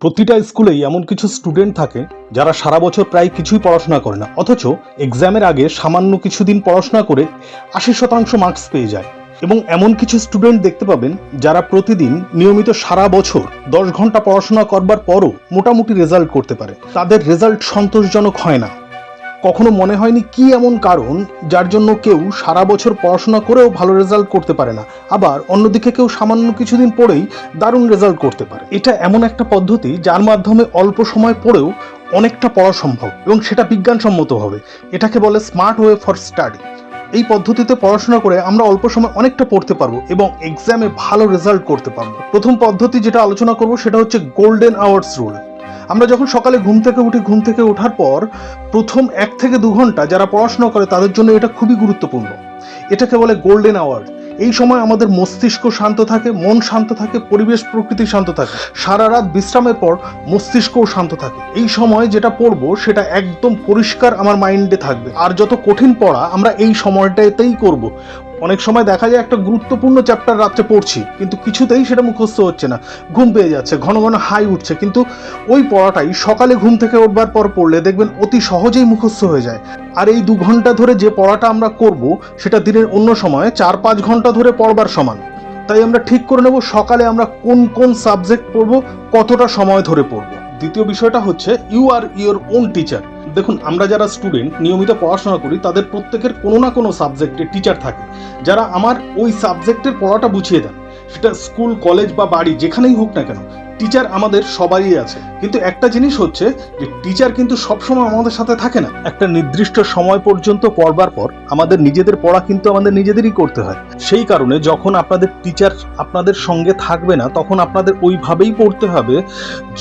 প্রতিটা স্কুলেই এমন কিছু স্টুডেন্ট থাকে যারা সারা বছর প্রায় কিছুই পড়াশোনা করে না, অথচ এক্সামের আগে সামান্য কিছুদিন পড়াশোনা করে 80% মার্কস পেয়ে যায়। এবং এমন কিছু স্টুডেন্ট দেখতে পাবেন যারা প্রতিদিন নিয়মিত সারা বছর 10 ঘন্টা পড়াশোনা করবার পরও মোটামুটি রেজাল্ট করতে পারে। তাদের রেজাল্ট সন্তোষজনক হয় না। কখনো মনে হয়নি কি এমন কারণ যার জন্য কেউ সারা বছর পড়াশোনা করেও ভালো রেজাল্ট করতে পারে না, আবার অন্যদিকে কেউ সামান্য কিছুদিন পড়েই দারুণ রেজাল্ট করতে পারে। এটা এমন একটা পদ্ধতি যার মাধ্যমে অল্প সময় পড়েও অনেকটা পড়া সম্ভব, এবং সেটা বিজ্ঞানসম্মত হবে। এটাকে বলে স্মার্ট ওয়ে ফর স্টাডি। এই পদ্ধতিতে পড়াশোনা করে আমরা অল্প সময় অনেকটা পড়তে পারবো এবং এক্সামে ভালো রেজাল্ট করতে পারবো। প্রথম পদ্ধতি যেটা আলোচনা করব সেটা হচ্ছে গোল্ডেন আওয়ার্স রুল। আমরা যখন সকালে ঘুম থেকে ওঠার পর প্রথম 1 থেকে 2 ঘন্টা যারা পড়াশোনা করে তাদের জন্য এটা খুবই গুরুত্বপূর্ণ। এটাকে বলে গোল্ডেন আওয়ার। এই সময় আমাদের মস্তিষ্ক শান্ত থাকে, মন শান্ত থাকে, পরিবেশ প্রকৃতি শান্ত থাকে। সারা রাত বিশ্রামের পর মস্তিষ্কও শান্ত থাকে। এই সময় যেটা পড়বো সেটা একদম পরিষ্কার আমার মাইন্ডে থাকবে। আর যত কঠিন পড়া আমরা এই সময়টাতেই করব। অনেক সময় দেখা যায় একটা গুরুত্বপূর্ণ চ্যাপ্টার রাত্রে পড়ছি, কিন্তু কিছুতেই সেটা মুখস্থ হচ্ছে না, ঘুম পেয়ে যাচ্ছে, ঘন ঘন হাই উঠছে, কিন্তু ওই পড়াটাই সকালে ঘুম থেকে উঠবার পর পড়লে দেখবেন অতি সহজেই মুখস্থ হয়ে যায়। আর এই 2 ঘন্টা ধরে যে পড়াটা আমরা করব সেটা দিনের অন্য সময় 4-5 ঘন্টা ধরে পড়বার সমান। তাই আমরা ঠিক করে নেব সকালে আমরা কোন কোন সাবজেক্ট পড়বো, কতটা সময় ধরে পড়বো। দ্বিতীয় বিষয়টা হচ্ছে you are your own teacher. দেখুন, আমরা যারা স্টুডেন্ট নিয়মিত পড়াশোনা করি তাদের প্রত্যেকের কোনো না কোনো সাবজেক্টে টিচার থাকে যারা আমার ওই সাবজেক্টের পড়াটা বুঝিয়ে দেন। সেটা স্কুল, কলেজ বা বাড়ি যেখানেই হোক না কেন, টিচার আমাদের সবারই আছে। কিন্তু একটা জিনিস হচ্ছে যে টিচার কিন্তু সবসময় আমাদের সাথে থাকে না। একটা নির্দিষ্ট সময় পর্যন্ত পড়বার পর আমাদের নিজেদের পড়া কিন্তু আমাদের নিজেদেরই করতে হয়। সেই কারণে যখন আপনাদের টিচার আপনাদের সঙ্গে থাকবে না তখন আপনাদের ওইভাবেই পড়তে হবে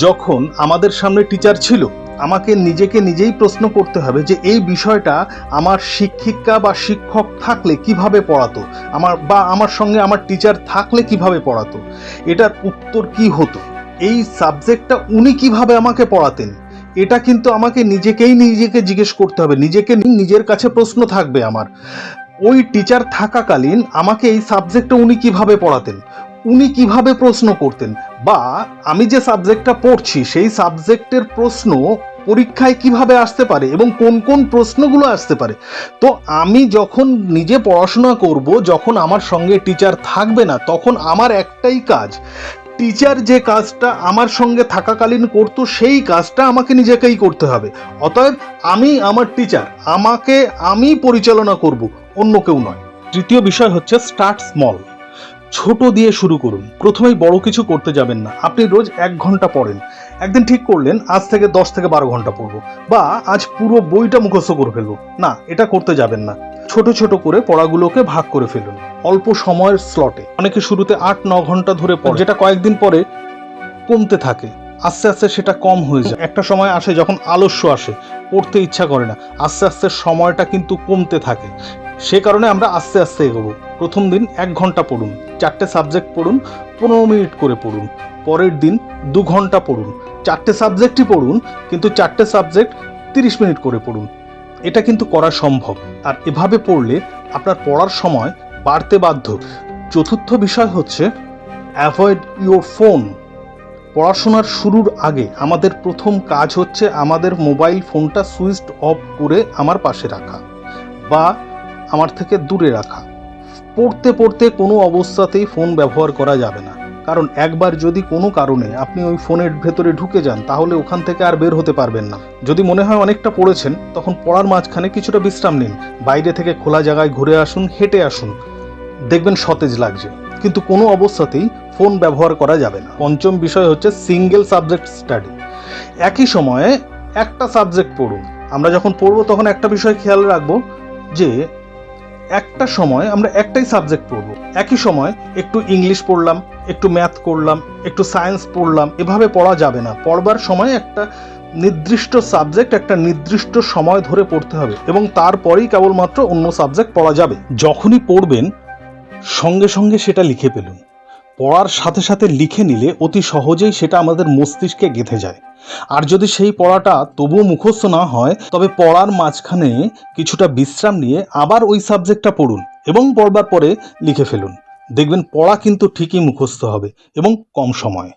যখন আমাদের সামনে টিচার ছিল। আমাকে নিজেকে নিজেই প্রশ্ন করতে হবে যে এই বিষয়টা আমার শিক্ষিকা বা শিক্ষক থাকলে কিভাবে পড়াতো, আমার সঙ্গে আমার টিচার থাকলে কিভাবে পড়াতো, এটার উত্তর কি হতো, এই সাবজেক্টটা উনি কিভাবে আমাকে পড়াতেন। এটা কিন্তু আমাকে নিজেকে জিজ্ঞেস করতে হবে। নিজের কাছে প্রশ্ন থাকবে আমার, ওই টিচার থাকাকালীন আমাকে এই সাবজেক্টটা উনি কিভাবে পড়াতেন, উনি কিভাবে প্রশ্ন করতেন, বা আমি যে সাবজেক্টটা পড়ছি সেই সাবজেক্টের প্রশ্ন পরীক্ষায় কিভাবে আসতে পারে এবং কোন কোন প্রশ্নগুলো আসতে পারে। তো আমি যখন নিজে পড়াশোনা করব, যখন আমার সঙ্গে টিচার থাকবে না, তখন আমার একটাই কাজ, টিচার যে কাজটা আমার সঙ্গে থাকাকালীন করতো সেই কাজটা আমাকে নিজেকেই করতে হবে। অতএব আমি আমার টিচার, আমি পরিচালনা করব, অন্য কেউ নয়। তৃতীয় বিষয় হচ্ছে স্টার্ট স্মল। ছোট দিয়ে শুরু করুন। প্রথমেই বড় কিছু করতে যাবেন না। আপনি রোজ 1 ঘন্টা পড়েন, একদিন ঠিক করলেন আজ থেকে 10 থেকে 12 ঘন্টা পড়বো, বা আজ পুরো বইটা মুখস্থ করে ফেলবো। না, এটা করতে যাবেন না। ছোট ছোট করে পড়াগুলোকে ভাগ করে ফেলুন অল্প সময়ের স্লটে। অনেকে শুরুতে 8-9 ঘন্টা ধরে পড়ে, যেটা কয়েকদিন পরে কমতে থাকে। আস্তে আস্তে সেটা কম হয়ে যায়। একটা সময় আসে যখন আলস্য আসে, পড়তে ইচ্ছা করে না, আস্তে আস্তে সময়টা কিন্তু কমতে থাকে। সে কারণে আমরা আস্তে আস্তে এগোবো। প্রথম দিন 1 ঘন্টা পড়ুন, 4টে সাবজেক্ট পড়ুন, 15 মিনিট করে পড়ুন। পরের দিন 2 ঘন্টা পড়ুন, 4টে সাবজেক্টই পড়ুন, কিন্তু 4টে সাবজেক্ট 30 মিনিট করে পড়ুন। এটা কিন্তু করা সম্ভব। আর এভাবে পড়লে আপনার পড়ার সময় বাড়তে বাধ্য। চতুর্থ বিষয় হচ্ছে অ্যাভয়েড ইউর ফোন। পড়াশোনার শুরুর আগে আমাদের প্রথম কাজ হচ্ছে আমাদের মোবাইল ফোনটা সুইচ অফ করে আমার পাশে রাখা বা আমার থেকে দূরে রাখা। পড়তে পড়তে কোনো অবস্থাতেই ফোন ব্যবহার করা যাবে না, কারণ একবার যদি কোনো কারণে আপনি ওই ফোনের ভেতরে ঢুকে যান তাহলে ওখান থেকে আর বের হতে পারবেন না। যদি মনে হয় অনেকটা পড়েছেন, তখন পড়ার মাঝখানে কিছুটা বিশ্রাম নিন, বাইরে থেকে খোলা জায়গায় ঘুরে আসুন, হেঁটে আসুন, দেখবেন সতেজ লাগছে। কিন্তু কোনো অবস্থাতেই ফোন ব্যবহার করা যাবে না। পঞ্চম বিষয় হচ্ছে সিঙ্গেল সাবজেক্ট স্টাডি। একই সময়ে একটা সাবজেক্ট পড়ুন। আমরা যখন পড়বো তখন একটা বিষয় খেয়াল রাখবো যে একটা সময় আমরা একটাই সাবজেক্ট পড়বো। একই সময় একটু ইংলিশ পড়লাম, একটু ম্যাথ করলাম, একটু সায়েন্স পড়লাম, এভাবে পড়া যাবে না। পড়বার সময় একটা নির্দিষ্ট সাবজেক্ট একটা নির্দিষ্ট সময় ধরে পড়তে হবে এবং তারপরেই কেবলমাত্র অন্য সাবজেক্ট পড়া যাবে। যখনই পড়বেন সঙ্গে সঙ্গে সেটা লিখে ফেলুন। পড়ার সাথে সাথে লিখে নিলে অতি সহজেই সেটা আমাদের মস্তিষ্কে গেঁথে যায়। আর যদি সেই পড়াটা তবুও মুখস্থ না হয়, তবে পড়ার মাঝখানে কিছুটা বিশ্রাম নিয়ে আবার ওই সাবজেক্টটা পড়ুন এবং পড়বার পরে লিখে ফেলুন। দেখবেন পড়া কিন্তু ঠিকই মুখস্থ হবে এবং কম সময়ে।